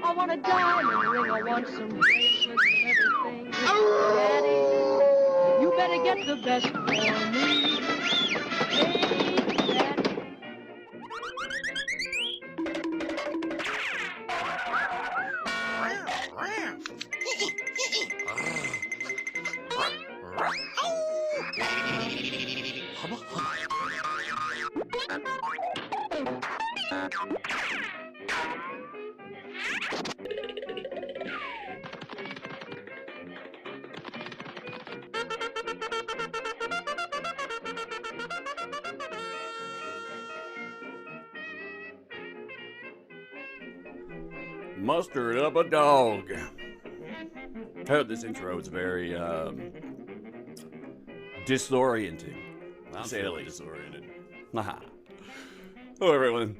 I want a diamond ring, I want some bracelets and everything. Daddy, you better get the best for me. Hey, Daddy. Mustered up a dog. I heard this intro is very disorienting. I'm To say the feeling least. disoriented. Haha. Hello, everyone.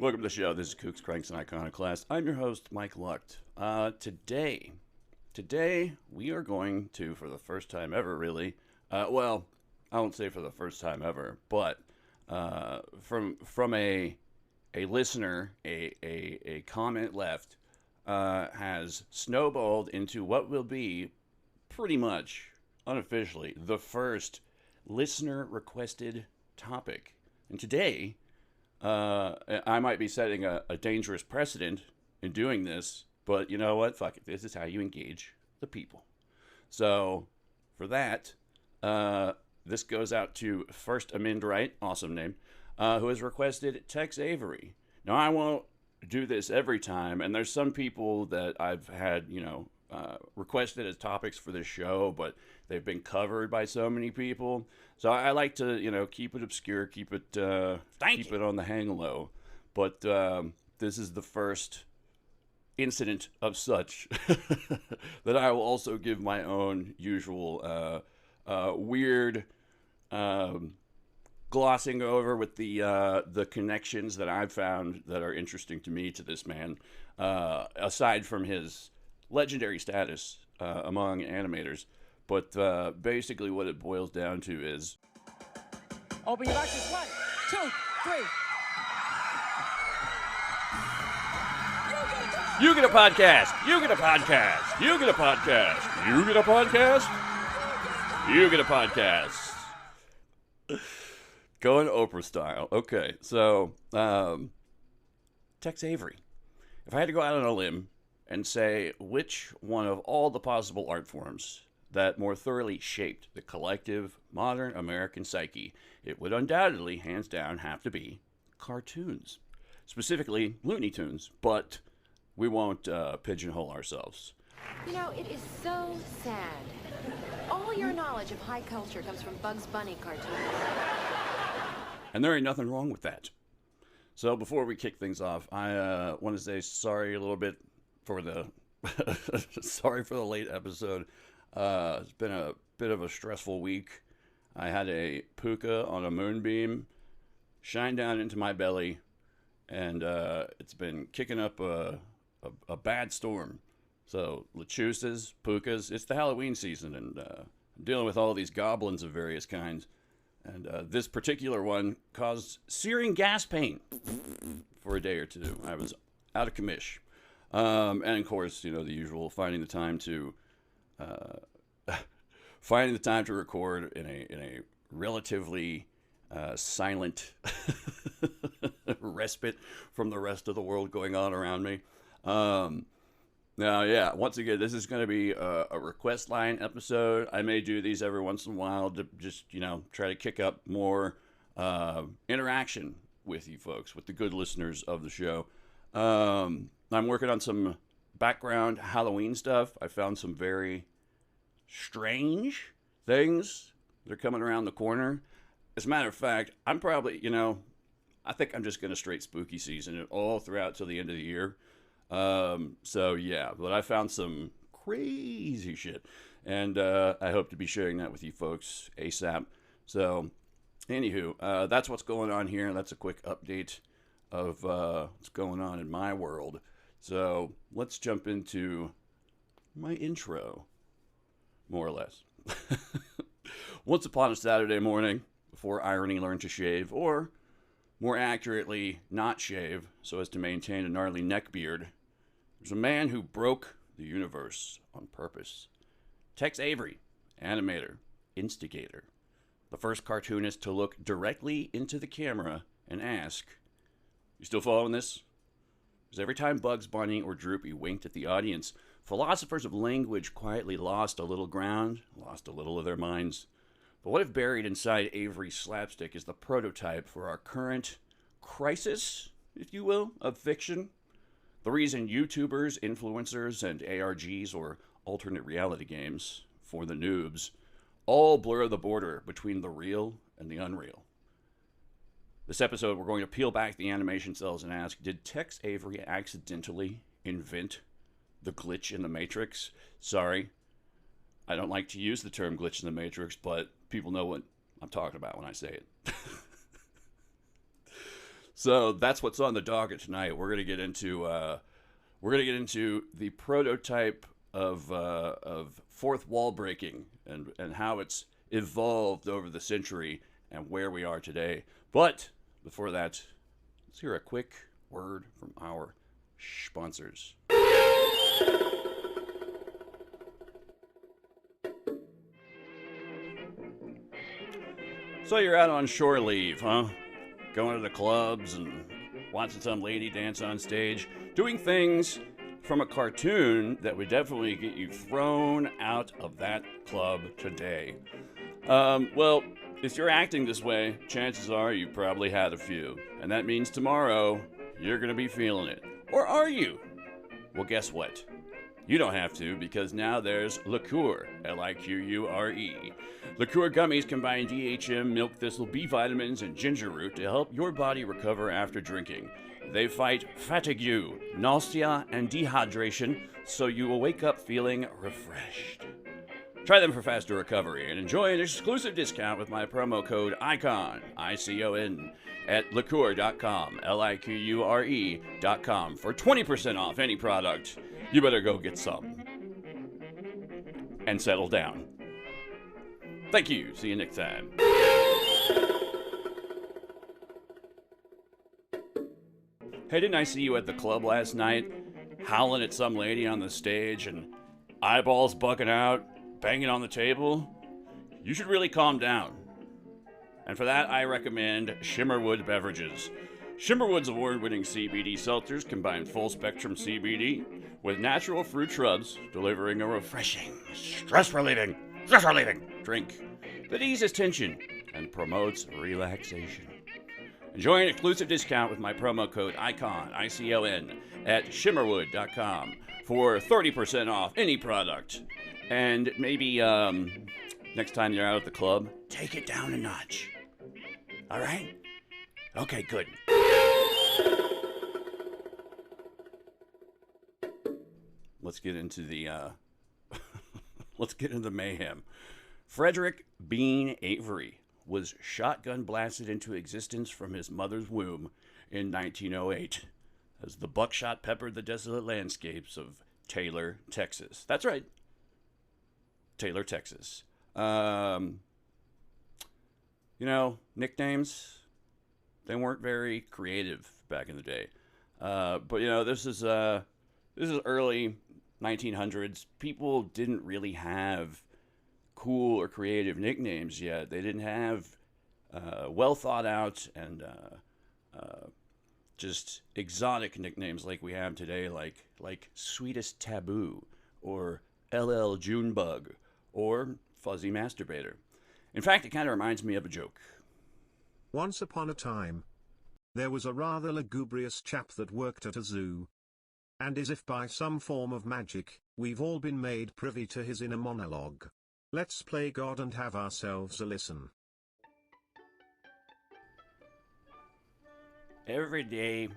Welcome to the show. This is Kooks, Cranks, and Iconoclast. I'm your host, Mike Lucht. Today, we are going to, for the first time ever, really, well, I won't say for the first time ever, but from a listener, a comment left, has snowballed into what will be pretty much unofficially the first listener requested topic. And today, I might be setting a dangerous precedent in doing this, but you know what? Fuck it. This is how you engage the people. So, for that, this goes out to First Amend Right, awesome name, who has requested Tex Avery. Now, I won't do this every time, and there's some people that I've had, requested as topics for this show, but they've been covered by so many people. So I like to, keep it obscure, keep it on the hang low. But this is the first incident of such that I will also give my own usual weird glossing over with the connections that I've found that are interesting to me to this man, aside from his legendary status among animators. But basically what it boils down to is... Open your boxes. 1, 2, 3. You get a podcast! You get a podcast! You get a podcast! You get a podcast! You get a podcast! Going Oprah style. Okay, so, Tex Avery. If I had to go out on a limb and say which one of all the possible art forms that more thoroughly shaped the collective modern American psyche, it would undoubtedly, hands down, have to be cartoons. Specifically, Looney Tunes, but we won't pigeonhole ourselves. You know, it is so sad. All your knowledge of high culture comes from Bugs Bunny cartoons. And there ain't nothing wrong with that. So before we kick things off, I want to say sorry a little bit for the sorry for the late episode. It's been a bit of a stressful week. I had a puka on a moonbeam shine down into my belly, and it's been kicking up a bad storm. So lechusas, pukas, it's the Halloween season, and I'm dealing with all these goblins of various kinds. And this particular one caused searing gas pain for a day or two. I was out of commish. And of course, the usual, finding the time to record in a relatively silent respite from the rest of the world going on around me. Now, yeah, once again, this is going to be a request line episode. I may do these every once in a while to just, try to kick up more interaction with you folks, with the good listeners of the show. I'm working on some background Halloween stuff. I found some very strange things that are coming around the corner. As a matter of fact, I'm probably, I think I'm just going to straight spooky season it all throughout till the end of the year. So yeah, but I found some crazy shit, and I hope to be sharing that with you folks ASAP. So, anywho, that's what's going on here. That's a quick update of what's going on in my world. So let's jump into my intro, more or less. Once upon a Saturday morning, before irony learned to shave, or more accurately, not shave, so as to maintain a gnarly neck beard, There's a man who broke the universe on purpose. Tex Avery, animator, instigator, the first cartoonist to look directly into the camera and ask, "You still following this?" Because every time Bugs Bunny or Droopy winked at the audience, philosophers of language quietly lost a little ground, lost a little of their minds. But what if buried inside Avery's slapstick is the prototype for our current crisis, if you will, of fiction? The reason YouTubers, influencers, and ARGs, or alternate reality games, for the noobs, all blur the border between the real and the unreal. This episode, we're going to peel back the animation cells and ask, did Tex Avery accidentally invent the glitch in the Matrix? Sorry, I don't like to use the term glitch in the Matrix, but people know what I'm talking about when I say it. So that's what's on the docket tonight. We're gonna get into the prototype of fourth wall breaking and how it's evolved over the century and where we are today. But before that, let's hear a quick word from our sponsors. So you're out on shore leave, huh? Going to the clubs and watching some lady dance on stage, doing things from a cartoon that would definitely get you thrown out of that club today. Well, if you're acting this way, chances are you probably had a few. And that means tomorrow, you're going to be feeling it. Or are you? Well, guess what? You don't have to, because now there's Liqueur, Liquure. Liqueur gummies combine DHM, milk thistle, B vitamins, and ginger root to help your body recover after drinking. They fight fatigue, nausea, and dehydration, so you will wake up feeling refreshed. Try them for faster recovery and enjoy an exclusive discount with my promo code ICON, ICON, at liqueur.com, LIQURE.com, for 20% off any product. You better go get some. And settle down. Thank you. See you next time. Hey, didn't I see you at the club last night, howling at some lady on the stage and eyeballs bugging out, banging on the table? You should really calm down. And for that, I recommend Shimmerwood Beverages. Shimmerwood's award-winning CBD seltzers combine full-spectrum CBD with natural fruit shrubs, delivering a refreshing, stress-relieving drink that eases tension and promotes relaxation. Enjoy an exclusive discount with my promo code ICON, ICON, at shimmerwood.com for 30% off any product. And maybe next time you're out at the club, take it down a notch. All right? Okay, good. Let's get into the mayhem. Frederick Bean Avery was shotgun blasted into existence from his mother's womb in 1908 as the buckshot peppered the desolate landscapes of Taylor, Texas. That's right. Taylor, Texas. Nicknames, they weren't very creative back in the day. But this is early 1900s. People didn't really have cool or creative nicknames yet. They didn't have well thought out and just exotic nicknames like we have today, like Sweetest Taboo or LL Junebug or Fuzzy Masturbator. In fact, it kind of reminds me of a joke. Once upon a time, there was a rather lugubrious chap that worked at a zoo. And as if by some form of magic, we've all been made privy to his inner monologue. Let's play God and have ourselves a listen. Every day,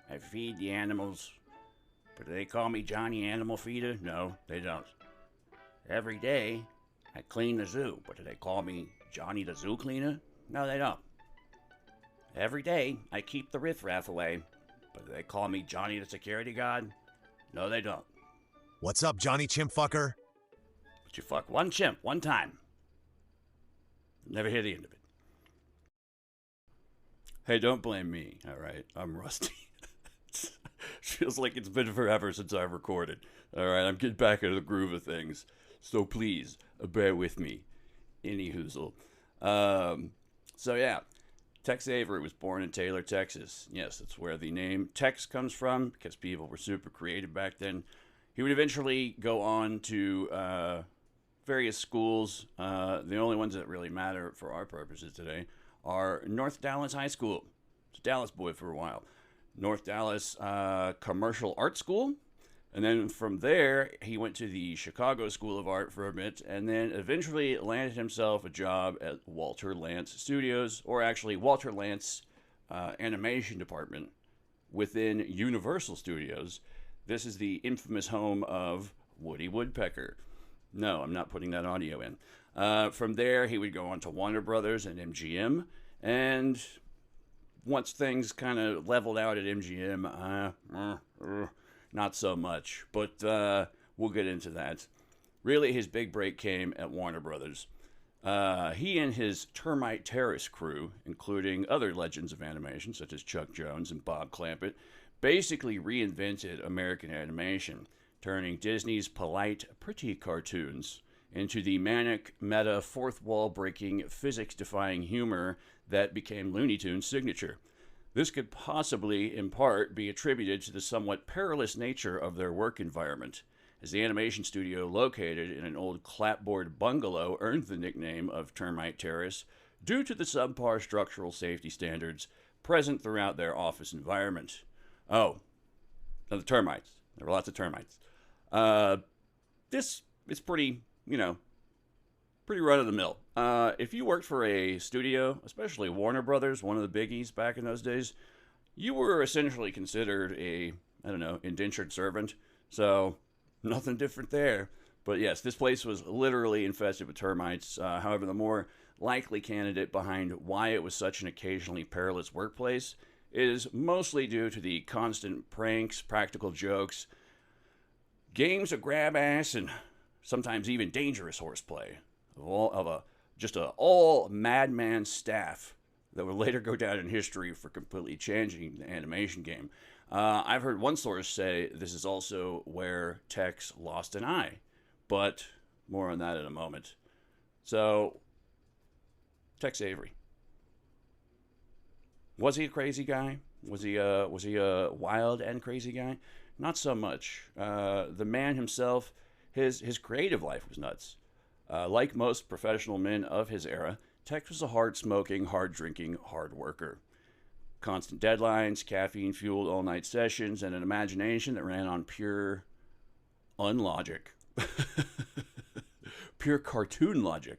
I feed the animals, but do they call me Johnny Animal Feeder? No, they don't. Every day, I clean the zoo, but do they call me Johnny the Zoo Cleaner? No, they don't. Every day, I keep the riffraff away, but do they call me Johnny the Security Guard? No, they don't. What's up, Johnny Chimp Fucker? But you fuck one chimp one time. Never hear the end of it. Hey, don't blame me, all right? I'm rusty. Feels like it's been forever since I've recorded. All right, I'm getting back into the groove of things. So please, bear with me. Any hoozle. So yeah, Tex Avery was born in Taylor, Texas. Yes, that's where the name Tex comes from, because people were super creative back then. He would eventually go on to various schools. The only ones that really matter for our purposes today are North Dallas High School. It's a Dallas boy for a while. North Dallas Commercial Art School. And then from there, he went to the Chicago School of Art for a bit, and then eventually landed himself a job at Walter Lantz Studios, or actually Walter Lantz Animation Department within Universal Studios. This is the infamous home of Woody Woodpecker. No, I'm not putting that audio in. From there, he would go on to Warner Brothers and MGM, and once things kind of leveled out at MGM, not so much, but we'll get into that. Really, his big break came at Warner Brothers. He and his Termite Terrace crew, including other legends of animation such as Chuck Jones and Bob Clampett, basically reinvented American animation, turning Disney's polite, pretty cartoons into the manic, meta, fourth-wall-breaking, physics-defying humor that became Looney Tunes' signature. This could possibly, in part, be attributed to the somewhat perilous nature of their work environment, as the animation studio located in an old clapboard bungalow earned the nickname of Termite Terrace due to the subpar structural safety standards present throughout their office environment. Oh, now the termites. There were lots of termites. This is pretty, pretty run-of-the-mill. If you worked for a studio, especially Warner Brothers, one of the biggies back in those days, you were essentially considered a, indentured servant. So, nothing different there. But yes, this place was literally infested with termites. However, the more likely candidate behind why it was such an occasionally perilous workplace is mostly due to the constant pranks, practical jokes, games of grab ass, and sometimes even dangerous horseplay of just an all madman staff that would later go down in history for completely changing the animation game. I've heard one source say this is also where Tex lost an eye, but more on that in a moment. So, Tex Avery. Was he a crazy guy? Was he a wild and crazy guy? Not so much. The man himself, his creative life was nuts. Like most professional men of his era, Tex was a hard-smoking, hard-drinking, hard worker. Constant deadlines, caffeine-fueled all-night sessions, and an imagination that ran on pure unlogic. Pure cartoon logic.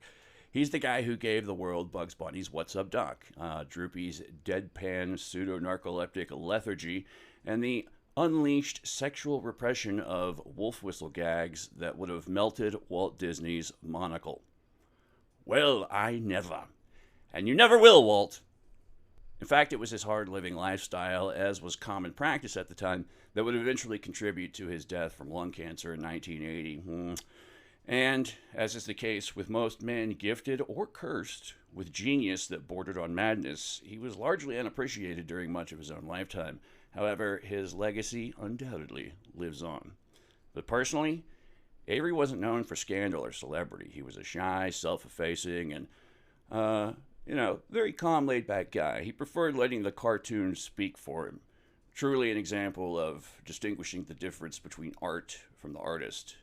He's the guy who gave the world Bugs Bunny's What's Up Doc, Droopy's deadpan pseudo-narcoleptic lethargy, and the unleashed sexual repression of wolf whistle gags that would have melted Walt Disney's monocle. Well, I never. And you never will, Walt. In fact, it was his hard-living lifestyle, as was common practice at the time, that would eventually contribute to his death from lung cancer in 1980. And, as is the case with most men gifted or cursed with genius that bordered on madness, he was largely unappreciated during much of his own lifetime. However, his legacy undoubtedly lives on. But personally, Avery wasn't known for scandal or celebrity. He was a shy, self-effacing, and, very calm, laid-back guy. He preferred letting the cartoons speak for him. Truly an example of distinguishing the difference between art from the artist.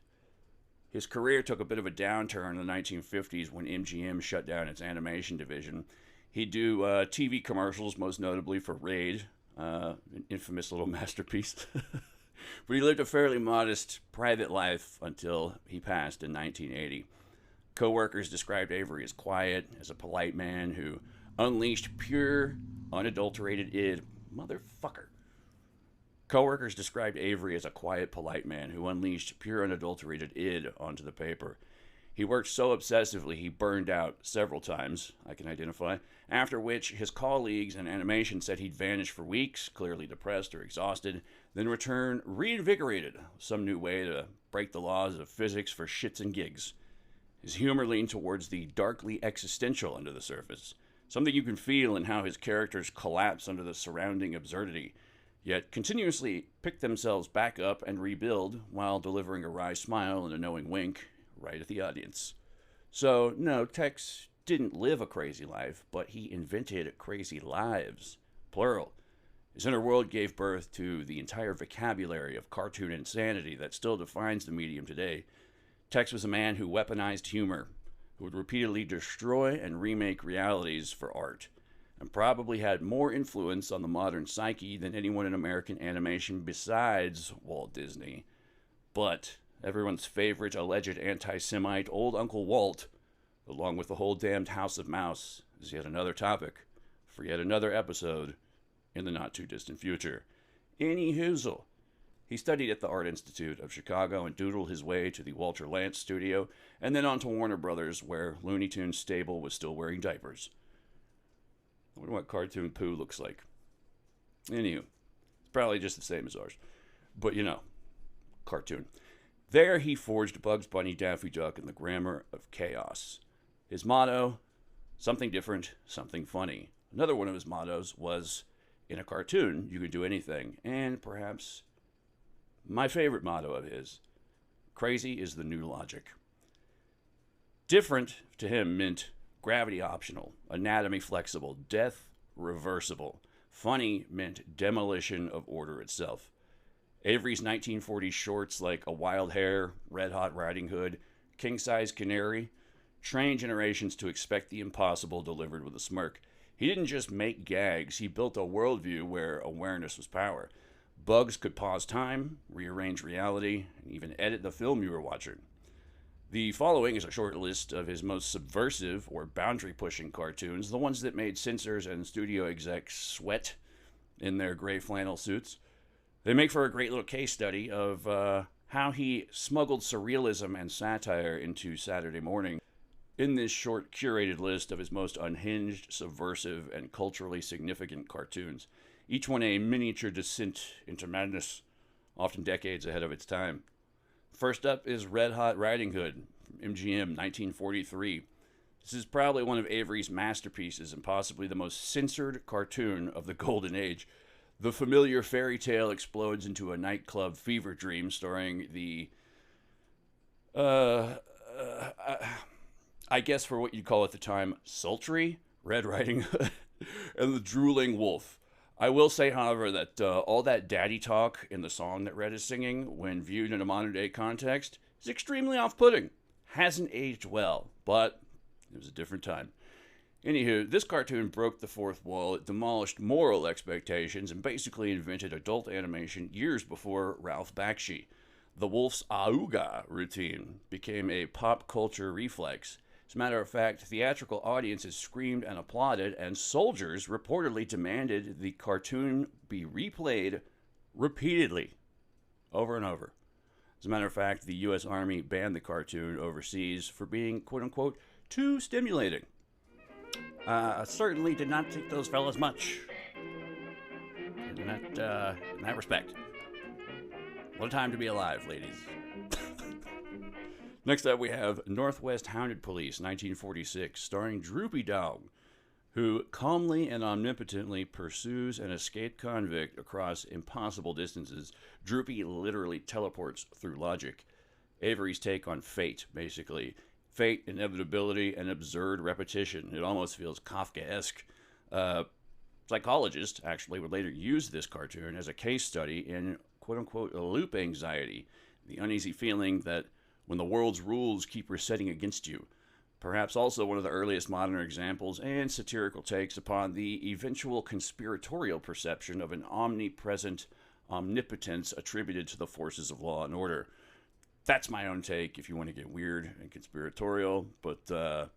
His career took a bit of a downturn in the 1950s when MGM shut down its animation division. He'd do TV commercials, most notably for Raid, an infamous little masterpiece. But he lived a fairly modest private life until he passed in 1980. Co-workers described Avery as quiet, as a polite man who unleashed pure, unadulterated id. Motherfucker. Co-workers described Avery as a quiet, polite man who unleashed pure, unadulterated id onto the paper. He worked so obsessively he burned out several times, I can identify, after which his colleagues in animation said he'd vanish for weeks, clearly depressed or exhausted, then return reinvigorated, some new way to break the laws of physics for shits and gigs. His humor leaned towards the darkly existential under the surface, something you can feel in how his characters collapse under the surrounding absurdity. yet continuously pick themselves back up and rebuild while delivering a wry smile and a knowing wink right at the audience. So, no, Tex didn't live a crazy life, but he invented crazy lives, plural. His inner world gave birth to the entire vocabulary of cartoon insanity that still defines the medium today. Tex was a man who weaponized humor, who would repeatedly destroy and remake realities for art, and probably had more influence on the modern psyche than anyone in American animation besides Walt Disney. But everyone's favorite alleged anti-Semite, Old Uncle Walt, along with the whole damned House of Mouse, is yet another topic for yet another episode in the not-too-distant future. Anyhoozle, he studied at the Art Institute of Chicago and doodled his way to the Walter Lantz studio, and then on to Warner Brothers, where Looney Tunes stable was still wearing diapers. I wonder what Cartoon Pooh looks like. Anywho, it's probably just the same as ours. But, cartoon. There he forged Bugs Bunny, Daffy Duck, and the Grammar of Chaos. His motto, something different, something funny. Another one of his mottos was, in a cartoon, you can do anything. And perhaps my favorite motto of his, crazy is the new logic. Different to him meant gravity optional, anatomy flexible, death reversible. Funny meant demolition of order itself. Avery's 1940s shorts like A Wild Hare, Red Hot Riding Hood, King Size Canary trained generations to expect the impossible delivered with a smirk. He didn't just make gags, he built a worldview where awareness was power. Bugs could pause time, rearrange reality, and even edit the film you were watching. The following is a short list of his most subversive or boundary-pushing cartoons, the ones that made censors and studio execs sweat in their gray flannel suits. They make for a great little case study of how he smuggled surrealism and satire into Saturday morning in this short curated list of his most unhinged, subversive, and culturally significant cartoons, each one a miniature descent into madness, often decades ahead of its time. First up is Red Hot Riding Hood from MGM, 1943. This is probably one of Avery's masterpieces and possibly the most censored cartoon of the Golden Age. The familiar fairy tale explodes into a nightclub fever dream starring the, I guess for what you'd call at the time, sultry Red Riding Hood and the drooling wolf. I will say, however, that all that daddy talk in the song that Red is singing, when viewed in a modern-day context, is extremely off-putting. Hasn't aged well, but it was a different time. Anywho, this cartoon broke the fourth wall, it demolished moral expectations, and basically invented adult animation years before Ralph Bakshi. The wolf's auga routine became a pop culture reflex. As a matter of fact, theatrical audiences screamed and applauded, and soldiers reportedly demanded the cartoon be replayed repeatedly, over and over. As a matter of fact, the U.S. Army banned the cartoon overseas for being, quote-unquote, too stimulating. Certainly did not take those fellas much. In that respect. What a time to be alive, ladies. Next up, we have Northwest Hounded Police, 1946, starring Droopy Dog, who calmly and omnipotently pursues an escaped convict across impossible distances. Droopy literally teleports through logic. Avery's take on fate, basically. Fate, inevitability, and absurd repetition. It almost feels Kafkaesque. Psychologists, actually, would later use this cartoon as a case study in, quote-unquote, loop anxiety, the uneasy feeling that when the world's rules keep resetting against you. Perhaps also one of the earliest modern examples and satirical takes upon the eventual conspiratorial perception of an omnipresent omnipotence attributed to the forces of law and order. That's my own take if you want to get weird and conspiratorial, but,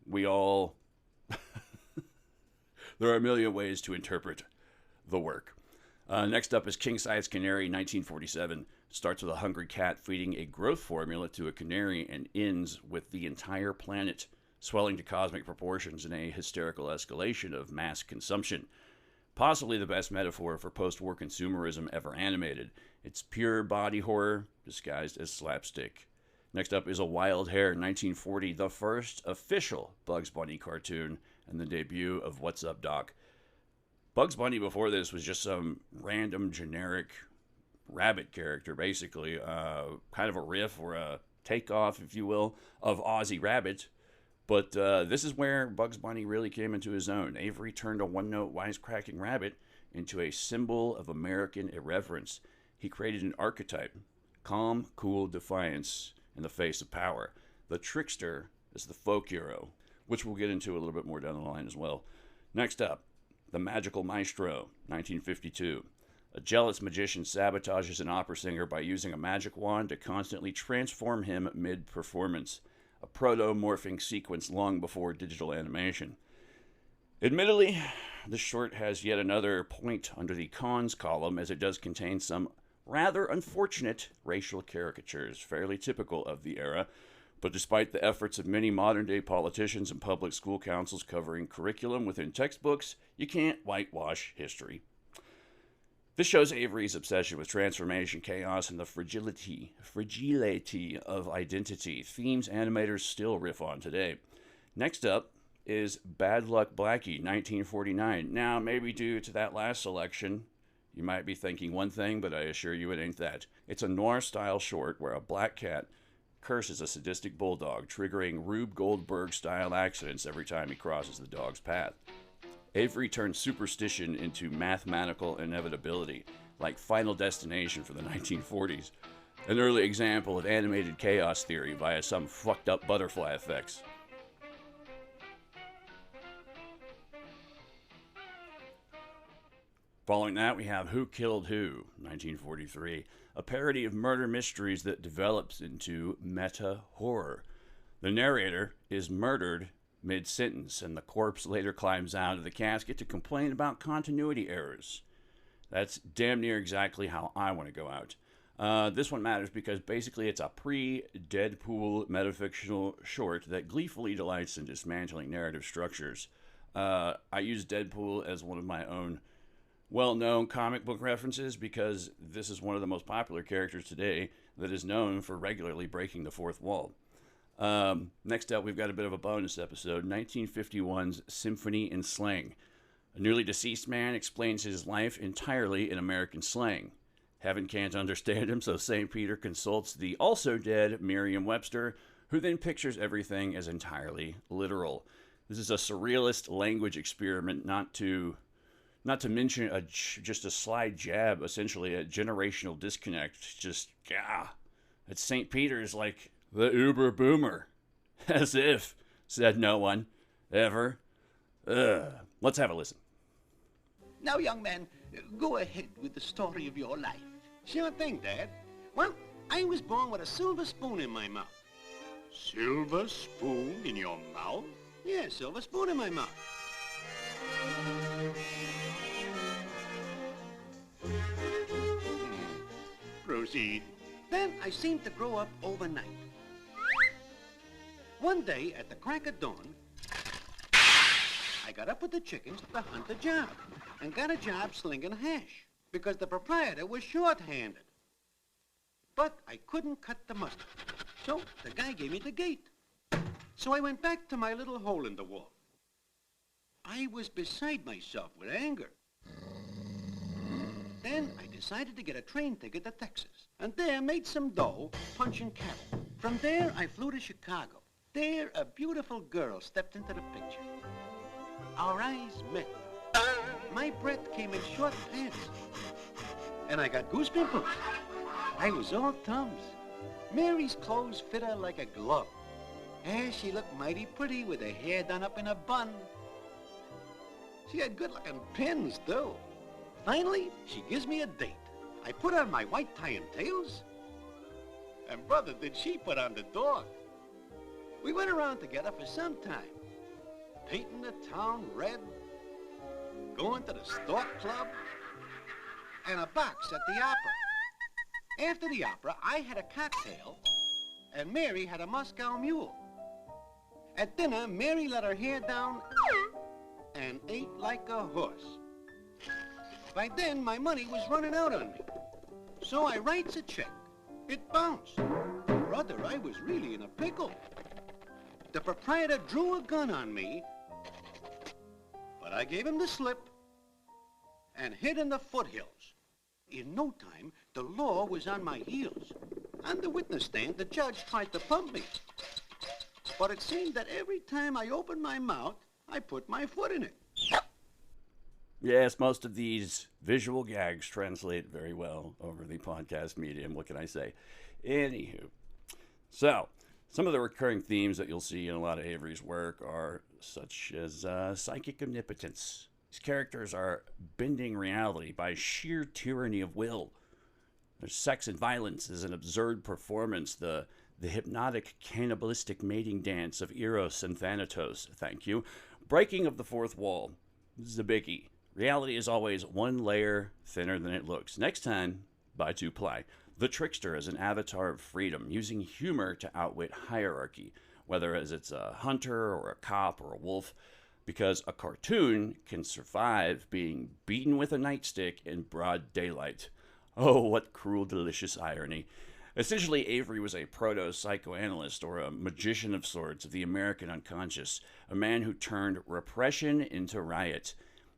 we all... There are a million ways to interpret the work. Next up is King Size Canary, 1947. Starts with a hungry cat feeding a growth formula to a canary and ends with the entire planet swelling to cosmic proportions in a hysterical escalation of mass consumption. Possibly the best metaphor for post-war consumerism ever animated. It's pure body horror disguised as slapstick. Next up is A Wild Hare, 1940, the first official Bugs Bunny cartoon and the debut of What's Up, Doc. Bugs Bunny before this was just some random generic rabbit character, basically. Kind of a riff or a takeoff, if you will, of Ozzie Rabbit. But this is where Bugs Bunny really came into his own. Avery turned a one-note wisecracking rabbit into a symbol of American irreverence. He created an archetype, calm, cool defiance in the face of power. The trickster is the folk hero, which we'll get into a little bit more down the line as well. Next up, The Magical Maestro, 1952. A jealous magician sabotages an opera singer by using a magic wand to constantly transform him mid-performance. A proto-morphing sequence long before digital animation. Admittedly, this short has yet another point under the cons column, as it does contain some rather unfortunate racial caricatures, fairly typical of the era. But despite the efforts of many modern-day politicians and public school councils covering curriculum within textbooks, you can't whitewash history. This shows Avery's obsession with transformation, chaos, and the fragility of identity, themes animators still riff on today. Next up is Bad Luck Blackie, 1949. Now, maybe due to that last selection, you might be thinking one thing, but I assure you it ain't that. It's a noir-style short where a black cat curses a sadistic bulldog, triggering Rube Goldberg-style accidents every time he crosses the dog's path. Avery turned superstition into mathematical inevitability, like Final Destination for the 1940s. An early example of animated chaos theory via some fucked up butterfly effects. Following that, we have Who Killed Who, 1943, a parody of murder mysteries that develops into meta-horror. The narrator is murdered mid-sentence, and the corpse later climbs out of the casket to complain about continuity errors. That's damn near exactly how I want to go out. This one matters because basically it's a pre-Deadpool metafictional short that gleefully delights in dismantling narrative structures. I use Deadpool as one of my own well-known comic book references because this is one of the most popular characters today that is known for regularly breaking the fourth wall. Next up, we've got a bit of a bonus episode, 1951's Symphony in Slang. A newly deceased man explains his life entirely in American slang. Heaven can't understand him, so St. Peter consults the also dead Merriam-Webster, who then pictures everything as entirely literal. This is a surrealist language experiment, not to mention just a sly jab, essentially a generational disconnect. Just, it's St. Peter's like the uber boomer. As if, said no one, ever. Let's have a listen. Now, young man, go ahead with the story of your life. Sure thing, Dad. Well, I was born with a silver spoon in my mouth. Silver spoon in your mouth? Yeah, silver spoon in my mouth. Proceed. Then I seemed to grow up overnight. One day, at the crack of dawn, I got up with the chickens to hunt a job, and got a job slinging hash, because the proprietor was short-handed. But I couldn't cut the mustard, so the guy gave me the gate. So I went back to my little hole in the wall. I was beside myself with anger. Then I decided to get a train ticket to Texas, and there made some dough punching cattle. From there, I flew to Chicago. There, a beautiful girl stepped into the picture. Our eyes met. My breath came in short pants, and I got goose pimples. I was all thumbs. Mary's clothes fit her like a glove. And she looked mighty pretty with her hair done up in a bun. She had good-looking pins, too. Finally, she gives me a date. I put on my white tie and tails, and brother, did she put on the dog. We went around together for some time, painting the town red, going to the Stork Club, and a box at the opera. After the opera, I had a cocktail, and Mary had a Moscow mule. At dinner, Mary let her hair down and ate like a horse. By then, my money was running out on me. So I writes a check. It bounced. Brother, I was really in a pickle. The proprietor drew a gun on me, but I gave him the slip, and hid in the foothills. In no time, the law was on my heels. On the witness stand, the judge tried to pump me. But it seemed that every time I opened my mouth, I put my foot in it. Yes, most of these visual gags translate very well over the podcast medium. What can I say? Anywho. So, some of the recurring themes that you'll see in a lot of Avery's work are such as psychic omnipotence. These characters are bending reality by sheer tyranny of will. There's sex and violence as an absurd performance, the hypnotic cannibalistic mating dance of Eros and Thanatos, thank you. Breaking of the fourth wall. This is a biggie. Reality is always one layer thinner than it looks. Next time, by 2-ply. The trickster is an avatar of freedom, using humor to outwit hierarchy, whether as it's a hunter or a cop or a wolf, because a cartoon can survive being beaten with a nightstick in broad daylight. Oh, what cruel, delicious irony. Essentially, Avery was a proto-psychoanalyst or a magician of sorts of the American unconscious, a man who turned repression into riot.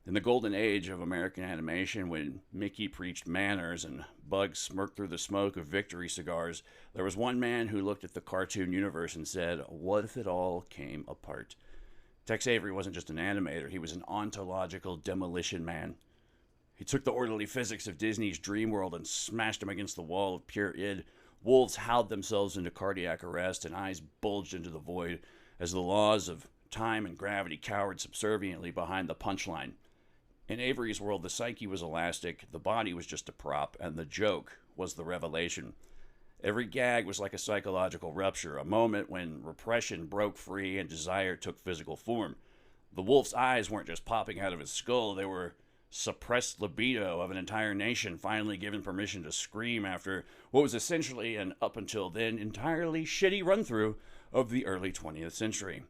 In the golden age of American animation, when Mickey preached manners and Bugs smirked through the smoke of victory cigars, there was one man who looked at the cartoon universe and said, what if it all came apart? Tex Avery wasn't just an animator, he was an ontological demolition man. He took the orderly physics of Disney's dream world and smashed them against the wall of pure id. Wolves howled themselves into cardiac arrest and eyes bulged into the void as the laws of time and gravity cowered subserviently behind the punchline. In Avery's world, the psyche was elastic, the body was just a prop, and the joke was the revelation. Every gag was like a psychological rupture, a moment when repression broke free and desire took physical form. The wolf's eyes weren't just popping out of his skull, they were suppressed libido of an entire nation finally given permission to scream after what was essentially an up until then entirely shitty run-through of the early 20th century.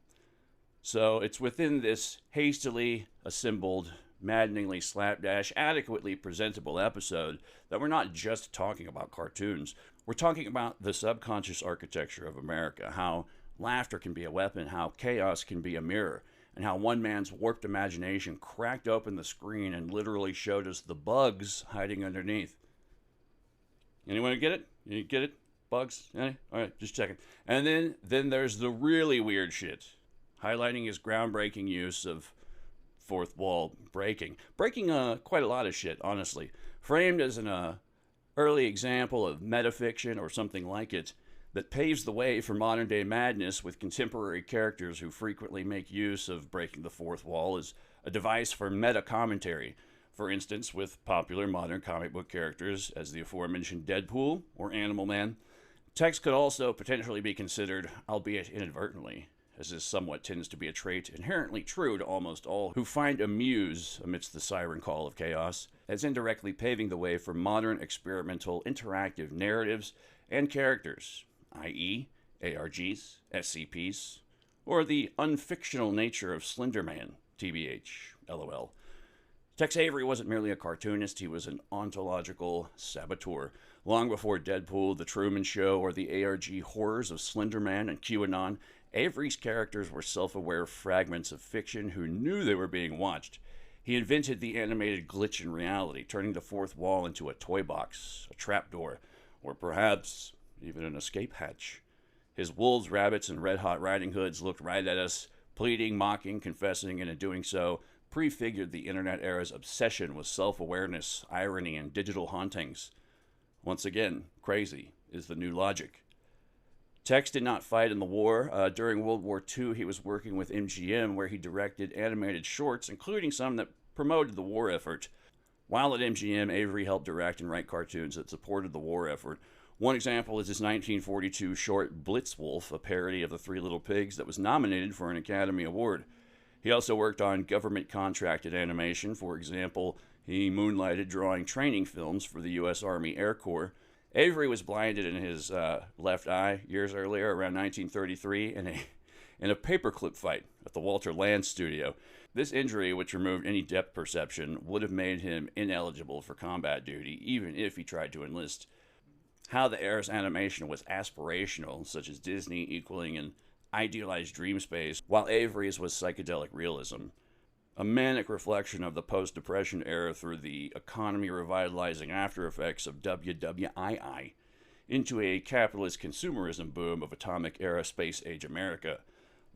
So it's within this hastily assembled, maddeningly slapdash, adequately presentable episode that we're not just talking about cartoons. We're talking about the subconscious architecture of America, how laughter can be a weapon, how chaos can be a mirror, and how one man's warped imagination cracked open the screen and literally showed us the bugs hiding underneath. Anyone get it? You get it? Bugs? Any? All right, just checking. And then there's the really weird shit, highlighting his groundbreaking use of fourth wall breaking quite a lot of shit, honestly. Framed as an early example of metafiction or something like it that paves the way for modern day madness with contemporary characters who frequently make use of breaking the fourth wall as a device for meta commentary. For instance, with popular modern comic book characters as the aforementioned Deadpool or Animal Man. Text could also potentially be considered, albeit inadvertently, as this somewhat tends to be a trait inherently true to almost all who find a muse amidst the siren call of chaos, as indirectly paving the way for modern experimental interactive narratives and characters, i.e., ARGs, SCPs, or the unfictional nature of Slender Man, TBH, LOL. Tex Avery wasn't merely a cartoonist, he was an ontological saboteur. Long before Deadpool, The Truman Show, or the ARG horrors of Slender Man and QAnon, Avery's characters were self-aware fragments of fiction who knew they were being watched. He invented the animated glitch in reality, turning the fourth wall into a toy box, a trapdoor, or perhaps even an escape hatch. His wolves, rabbits, and red-hot riding hoods looked right at us, pleading, mocking, confessing, and in doing so, prefigured the internet era's obsession with self-awareness, irony, and digital hauntings. Once again, crazy is the new logic. Tex did not fight in the war. During World War II, he was working with MGM, where he directed animated shorts, including some that promoted the war effort. While at MGM, Avery helped direct and write cartoons that supported the war effort. One example is his 1942 short Blitzwolf, a parody of The Three Little Pigs that was nominated for an Academy Award. He also worked on government-contracted animation. For example, he moonlighted drawing training films for the U.S. Army Air Corps. Avery was blinded in his left eye years earlier, around 1933, in a paperclip fight at the Walter Land studio. This injury, which removed any depth perception, would have made him ineligible for combat duty, even if he tried to enlist. How the era's animation was aspirational, such as Disney equaling an idealized dream space, while Avery's was psychedelic realism. a manic reflection of the post-Depression era through the economy-revitalizing after effects of WWII into a capitalist consumerism boom of atomic-era space-age America.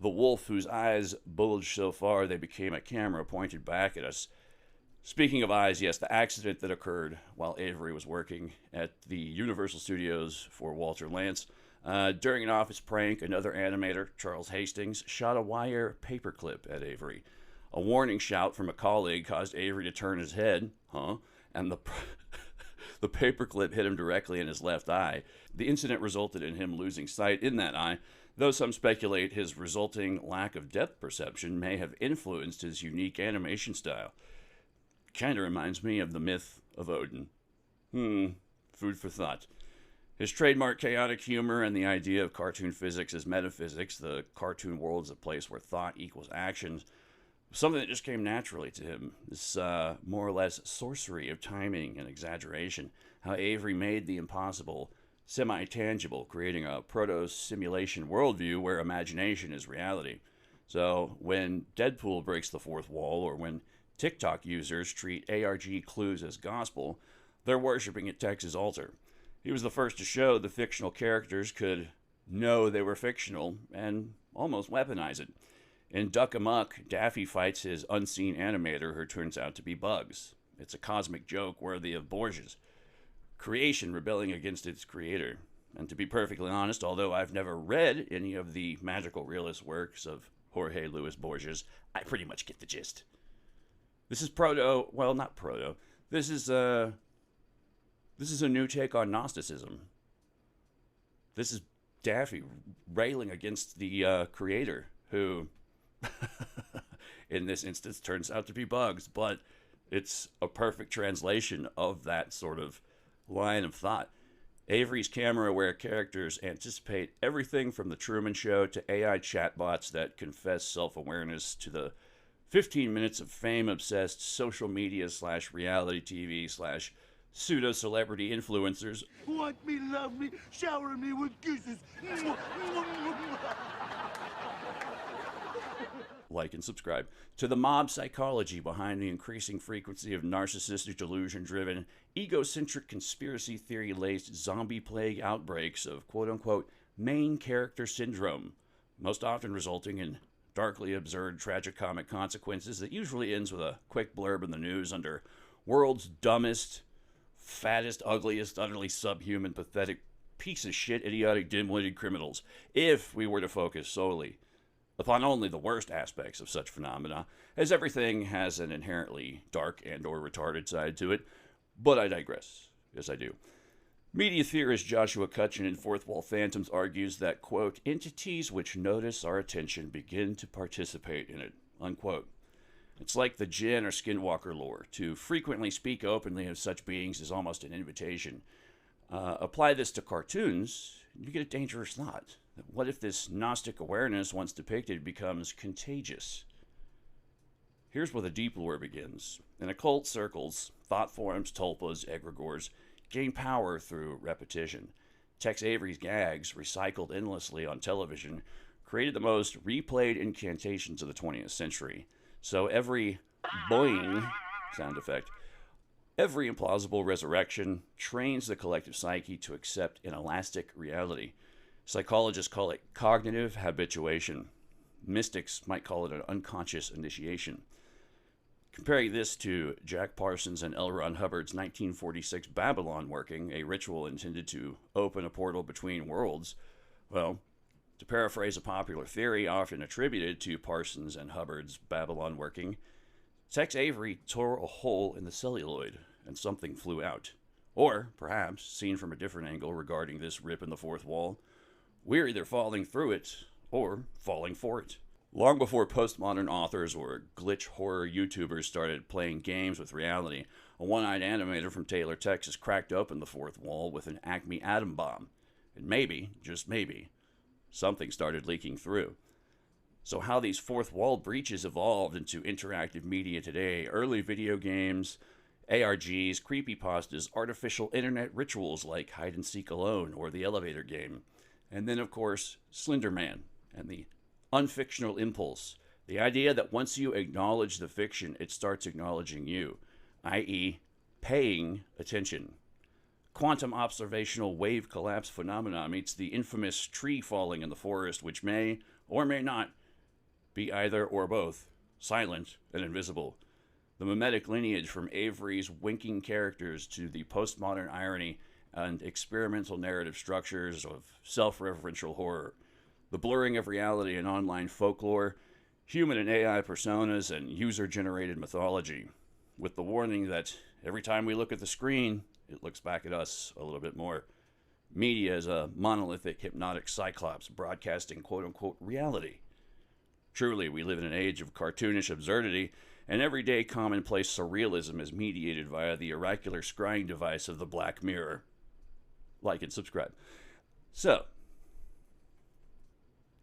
The wolf whose eyes bulged so far they became a camera pointed back at us. Speaking of eyes, yes, the accident that occurred while Avery was working at the Universal Studios for Walter Lantz. During an office prank, another animator, Charles Hastings, shot a wire paperclip at Avery. A warning shout from a colleague caused Avery to turn his head, and the paperclip hit him directly in his left eye. The incident resulted in him losing sight in that eye, though some speculate his resulting lack of depth perception may have influenced his unique animation style. Kinda reminds me of the myth of Odin. Food for thought. His trademark chaotic humor and the idea of cartoon physics as metaphysics, the cartoon world is a place where thought equals action, something that just came naturally to him. This more or less sorcery of timing and exaggeration. How Avery made the impossible semi-tangible, creating a proto-simulation worldview where imagination is reality. So when Deadpool breaks the fourth wall, or when TikTok users treat ARG clues as gospel, they're worshipping at Tex's altar. He was the first to show the fictional characters could know they were fictional and almost weaponize it. In Duck Amuck, Daffy fights his unseen animator who turns out to be Bugs. It's a cosmic joke worthy of Borges. Creation rebelling against its creator. And to be perfectly honest, although I've never read any of the magical realist works of Jorge Luis Borges, I pretty much get the gist. This is This is a new take on Gnosticism. This is Daffy railing against the creator, who, in this instance, turns out to be Bugs, but it's a perfect translation of that sort of line of thought. Avery's camera-aware characters anticipate everything from the Truman Show to AI chatbots that confess self-awareness to the 15 minutes of fame-obsessed social media / reality TV / pseudo-celebrity influencers. Want me, love me, shower me with kisses. Like and subscribe to the mob psychology behind the increasing frequency of narcissistic delusion-driven, egocentric conspiracy theory-laced zombie plague outbreaks of quote-unquote main character syndrome, most often resulting in darkly absurd tragicomic consequences that usually ends with a quick blurb in the news under world's dumbest, fattest, ugliest, utterly subhuman, pathetic, piece of shit, idiotic, dim-witted criminals, if we were to focus solely upon only the worst aspects of such phenomena, as everything has an inherently dark and or retarded side to it. But I digress. Yes, I do. Media theorist Joshua Cutchin in Fourth Wall Phantoms argues that, quote, entities which notice our attention begin to participate in it, unquote. It's like the Jinn or Skinwalker lore. To frequently speak openly of such beings is almost an invitation. Apply this to cartoons, you get a dangerous thought. What if this Gnostic awareness, once depicted, becomes contagious? Here's where the deep lore begins. In occult circles, thought forms, tulpas, egregores, gain power through repetition. Tex Avery's gags, recycled endlessly on television, created the most replayed incantations of the 20th century. So every boing sound effect, every implausible resurrection trains the collective psyche to accept an elastic reality. Psychologists call it cognitive habituation. Mystics might call it an unconscious initiation. Comparing this to Jack Parsons and L. Ron Hubbard's 1946 Babylon working, a ritual intended to open a portal between worlds, well, to paraphrase a popular theory often attributed to Parsons and Hubbard's Babylon working, Tex Avery tore a hole in the celluloid and something flew out. Or, perhaps, seen from a different angle regarding this rip in the fourth wall, we're either falling through it or falling for it. Long before postmodern authors or glitch horror YouTubers started playing games with reality, a one-eyed animator from Taylor, Texas cracked open the fourth wall with an Acme atom bomb. And maybe, just maybe, something started leaking through. So how these fourth wall breaches evolved into interactive media today, early video games, ARGs, creepypastas, artificial internet rituals like hide and seek alone or the elevator game. And then, of course, Slender Man and the unfictional impulse The idea that once you acknowledge the fiction, it starts acknowledging you, i.e., paying attention. Quantum observational wave collapse phenomena meets the infamous tree falling in the forest, which may, or may not, be either or both, silent and invisible. The mimetic lineage from Avery's winking characters to the postmodern irony and experimental narrative structures of self-referential horror. The blurring of reality and online folklore, human and AI personas, and user-generated mythology, with the warning that every time we look at the screen, it looks back at us a little bit more. Media is a monolithic, hypnotic cyclops broadcasting quote-unquote reality. Truly, we live in an age of cartoonish absurdity, and everyday commonplace surrealism is mediated via the oracular scrying device of the Black Mirror. Like and subscribe. So,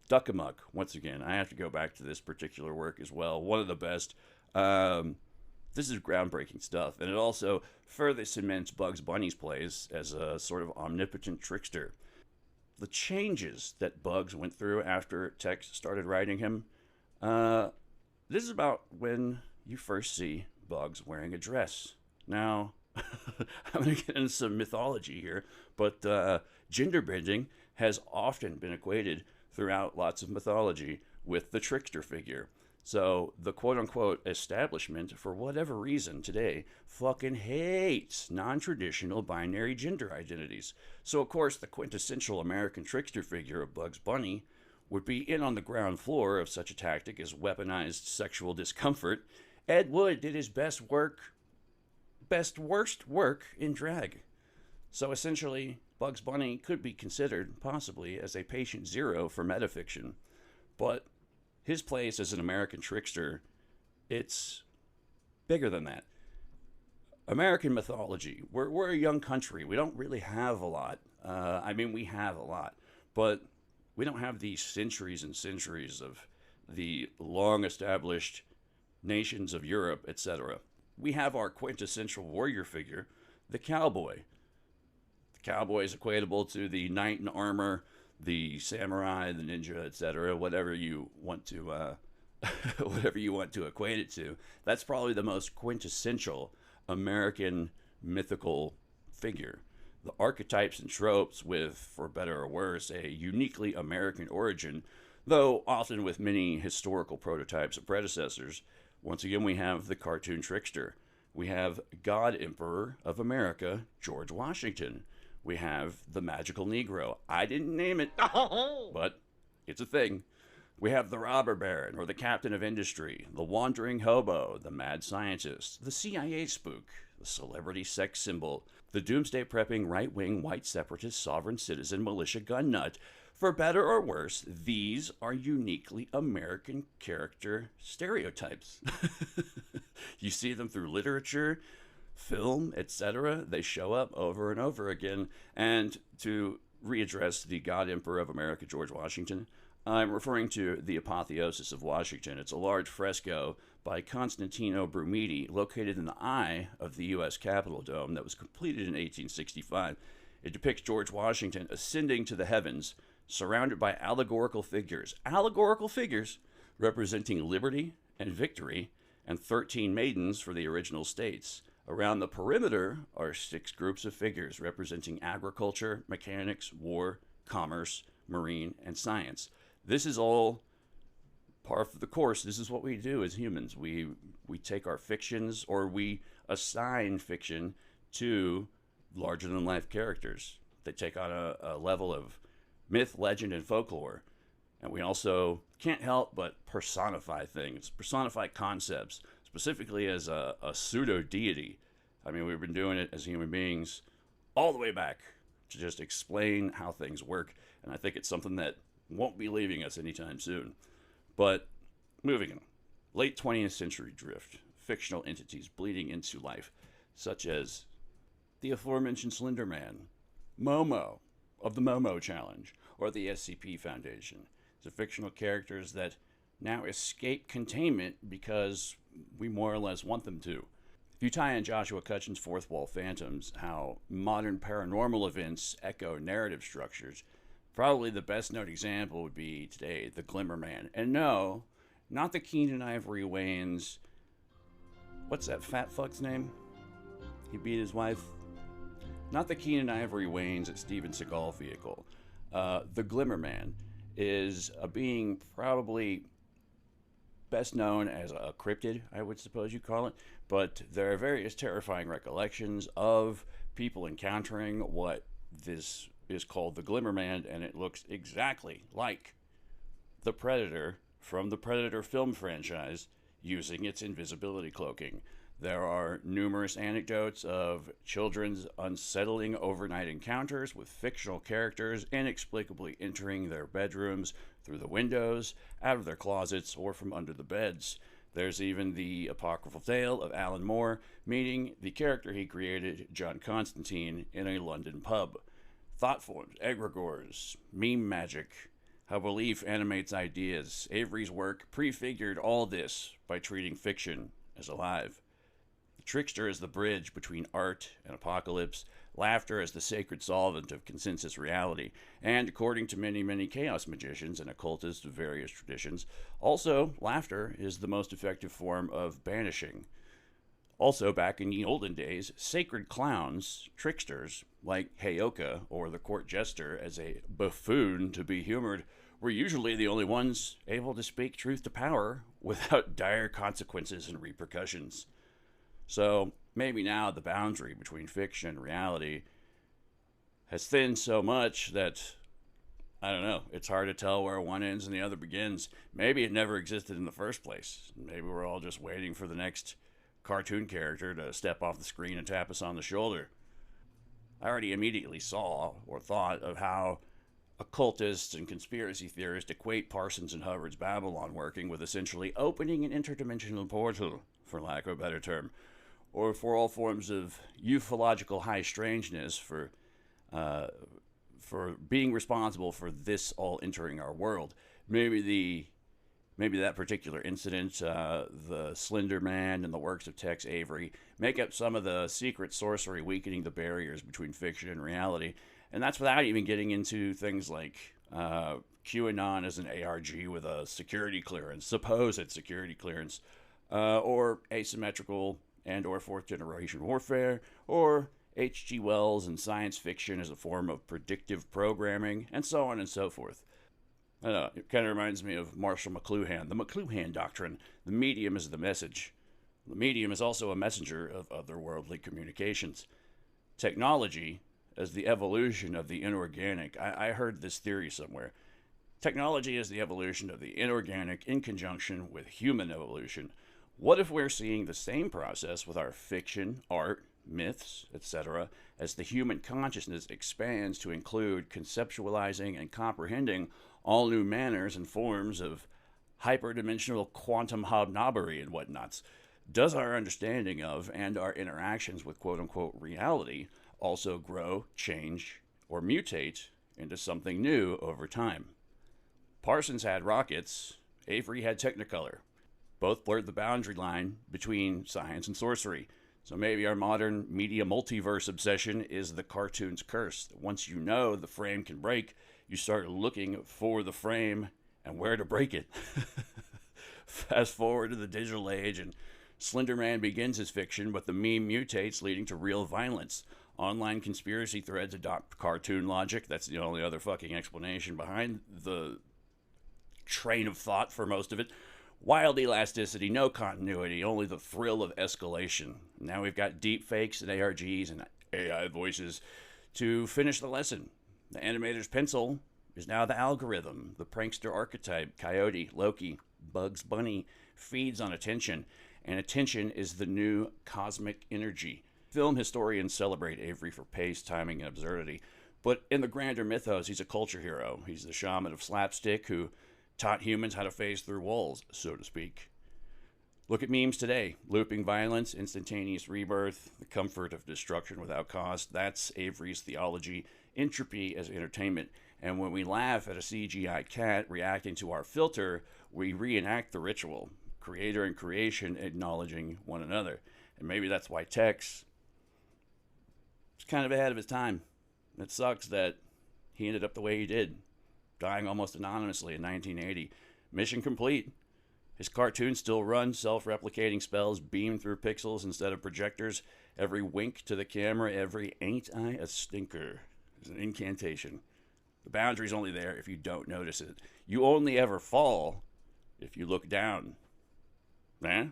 Duck Amuck, once again, I have to go back to this particular work as well. One of the best. This is groundbreaking stuff, and it also further cements Bugs Bunny's place as a sort of omnipotent trickster. The changes that Bugs went through after Tex started writing him, this is about when you first see Bugs wearing a dress. Now, I'm going to get into some mythology here, but gender bending has often been equated throughout lots of mythology with the trickster figure. So the quote-unquote establishment, for whatever reason today, fucking hates non-traditional binary gender identities. So of course the quintessential American trickster figure of Bugs Bunny would be in on the ground floor of such a tactic as weaponized sexual discomfort. Ed Wood did his worst work in drag. So essentially, Bugs Bunny could be considered, possibly, as a patient zero for metafiction. But his place as an American trickster, it's bigger than that. American mythology, we're a young country. We don't really have a lot. We have a lot, but we don't have these centuries and centuries of the long-established nations of Europe, etc. We have our quintessential warrior figure, the cowboy. The cowboy is equatable to the knight in armor, the samurai, the ninja, etc. Whatever you want to, whatever you want to equate it to. That's probably the most quintessential American mythical figure. The archetypes and tropes with, for better or worse, a uniquely American origin, though often with many historical prototypes and predecessors. Once again, we have the cartoon trickster. We have God Emperor of America, George Washington. We have the magical Negro. I didn't name it, but it's a thing. We have the robber baron, or the captain of industry, the wandering hobo, the mad scientist, the CIA spook, the celebrity sex symbol, the doomsday prepping right-wing white separatist sovereign citizen militia gun nut. For better or worse, these are uniquely American character stereotypes. You see them through literature, film, etc. They show up over and over again. And to readdress the God Emperor of America, George Washington, I'm referring to the Apotheosis of Washington. It's a large fresco by Constantino Brumidi located in the eye of the U.S. Capitol Dome that was completed in 1865. It depicts George Washington ascending to the heavens, surrounded by allegorical figures representing liberty and victory, and 13 maidens for the original states. Around the perimeter are 6 groups of figures representing agriculture, mechanics, war, commerce, marine, and science. This is all par for the course. This is what we do as humans. We take our fictions, or we assign fiction to larger-than-life characters. They take on a level of myth, legend, and folklore. And we also can't help but personify things, personify concepts, specifically as a pseudo-deity. I mean, we've been doing it as human beings all the way back to just explain how things work. And I think it's something that won't be leaving us anytime soon. But moving on. Late 20th century drift. Fictional entities bleeding into life, such as the aforementioned Slender Man, Momo of the Momo Challenge, or the SCP Foundation. These are fictional characters that now escape containment because we more or less want them to. If you tie in Joshua Cutchin's Fourth Wall Phantoms, how modern paranormal events echo narrative structures, probably the best known example would be today the Glimmer Man. And no, Not the Keenan Ivory Wayans. What's that fat fuck's name? He beat his wife. Not the Keenan Ivory Wayans at Steven Seagal vehicle. The Glimmer Man is a being probably best known as a cryptid, I would suppose you call it. But there are various terrifying recollections of people encountering what this is called the Glimmer Man, and it looks exactly like the Predator from the Predator film franchise using its invisibility cloaking. There are numerous anecdotes of children's unsettling overnight encounters with fictional characters inexplicably entering their bedrooms through the windows, out of their closets, or from under the beds. There's even the apocryphal tale of Alan Moore meeting the character he created, John Constantine, in a London pub. Thought forms, egregores, meme magic, how belief animates ideas. Avery's work prefigured all this by treating fiction as alive. The trickster is the bridge between art and apocalypse, laughter as the sacred solvent of consensus reality, and according to many, many chaos magicians and occultists of various traditions, also laughter is the most effective form of banishing. Also, back in the olden days, sacred clowns, tricksters, like Heyoka or the court jester as a buffoon to be humored, were usually the only ones able to speak truth to power without dire consequences and repercussions. So, maybe now the boundary between fiction and reality has thinned so much that, I don't know, it's hard to tell where one ends and the other begins. Maybe it never existed in the first place. Maybe we're all just waiting for the next cartoon character to step off the screen and tap us on the shoulder. I already immediately saw or thought of how occultists and conspiracy theorists equate Parsons and Hubbard's Babylon working with essentially opening an interdimensional portal, for lack of a better term, or for all forms of ufological high strangeness for being responsible for this all entering our world. Maybe that particular incident, the Slender Man and the works of Tex Avery, make up some of the secret sorcery weakening the barriers between fiction and reality. And that's without even getting into things like QAnon as an ARG with a security clearance, supposed security clearance, or asymmetrical and or fourth generation warfare, or H.G. Wells and science fiction as a form of predictive programming, and so on and so forth. I don't know, it kind of reminds me of Marshall McLuhan, the McLuhan doctrine. The medium is the message. The medium is also a messenger of otherworldly communications. Technology as the evolution of the inorganic. I heard this theory somewhere. Technology is the evolution of the inorganic in conjunction with human evolution. What if we're seeing the same process with our fiction, art, myths, etc., as the human consciousness expands to include conceptualizing and comprehending all new manners and forms of hyperdimensional quantum hobnobbery and whatnots? Does our understanding of and our interactions with quote-unquote reality also grow, change, or mutate into something new over time? Parsons had rockets, Avery had Technicolor. Both blurred the boundary line between science and sorcery. So maybe our modern media multiverse obsession is the cartoon's curse. Once you know the frame can break, you start looking for the frame and where to break it. Fast forward to the digital age, and Slender Man begins his fiction, but the meme mutates, leading to real violence. Online conspiracy threads adopt cartoon logic. That's the only other fucking explanation behind the train of thought for most of it. Wild elasticity, no continuity, only the thrill of escalation. Now we've got deep fakes and ARGs and AI voices to finish the lesson. The animator's pencil is now the algorithm. The prankster archetype, Coyote, Loki, Bugs Bunny, feeds on attention, and attention is the new cosmic energy. Film historians celebrate Avery for pace, timing, and absurdity, but in the grander mythos, he's a culture hero. He's the shaman of slapstick who taught humans how to phase through walls, so to speak. Look at memes today. Looping violence, instantaneous rebirth, the comfort of destruction without cost. That's Avery's theology. Entropy as entertainment. And when we laugh at a CGI cat reacting to our filter, we reenact the ritual. Creator and creation acknowledging one another. And maybe that's why Tex was kind of ahead of his time. It sucks that he ended up the way he did, dying almost anonymously in 1980. Mission complete. His cartoons still run self-replicating spells beamed through pixels instead of projectors. Every wink to the camera, every ain't I a stinker is an incantation. The boundary's only there if you don't notice it. You only ever fall if you look down. Nah.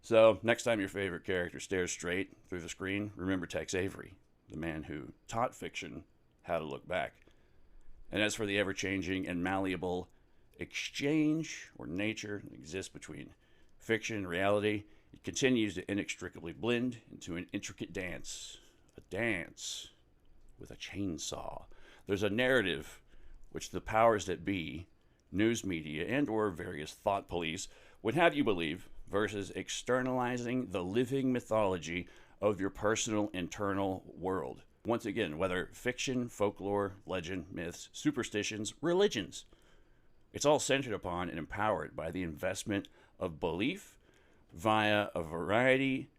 So, next time your favorite character stares straight through the screen, remember Tex Avery, the man who taught fiction how to look back. And as for the ever-changing and malleable exchange or nature that exists between fiction and reality, it continues to inextricably blend into an intricate dance. A dance with a chainsaw. There's a narrative which the powers that be, news media, and or various thought police would have you believe versus externalizing the living mythology of your personal internal world. Once again, whether fiction, folklore, legend, myths, superstitions, religions, it's all centered upon and empowered by the investment of belief via a variety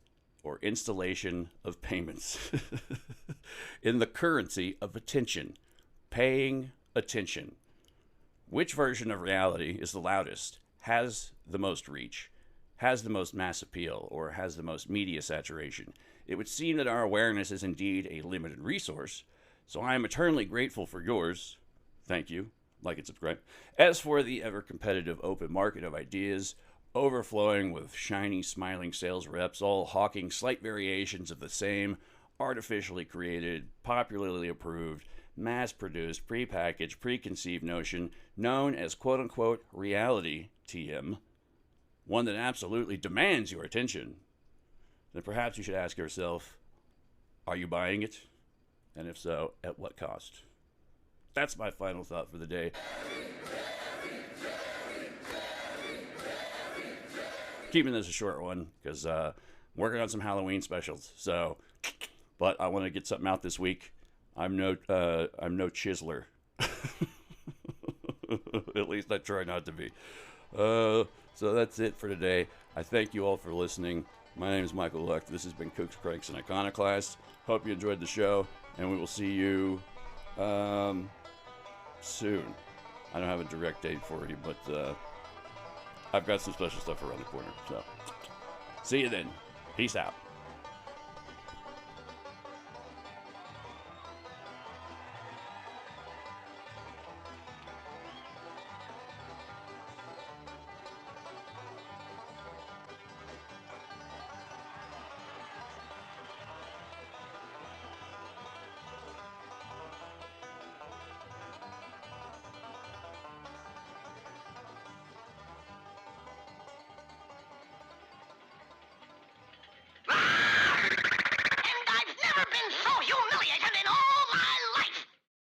or installation of payments in the currency of attention, paying attention. Which version of reality is the loudest, has the most reach, has the most mass appeal, or has the most media saturation? It would seem that our awareness is indeed a limited resource, so I am eternally grateful for yours. Thank you. Like and subscribe. As for the ever-competitive open market of ideas, overflowing with shiny, smiling sales reps, all hawking slight variations of the same artificially created, popularly approved, mass-produced, prepackaged, preconceived notion known as quote-unquote reality TM, one that absolutely demands your attention, then perhaps you should ask yourself, are you buying it? And if so, at what cost? That's my final thought for the day. Keeping this a short one because I'm working on some Halloween specials. So, but I want to get something out this week. I'm no chiseler. At least I try not to be. So that's it for today. I thank you all for listening. My name is Michael Lucht. This has been Kooks, Cranks, and Iconoclasts. Hope you enjoyed the show, and we will see you soon. I don't have a direct date for you, but I've got some special stuff around the corner. So, see you then. Peace out.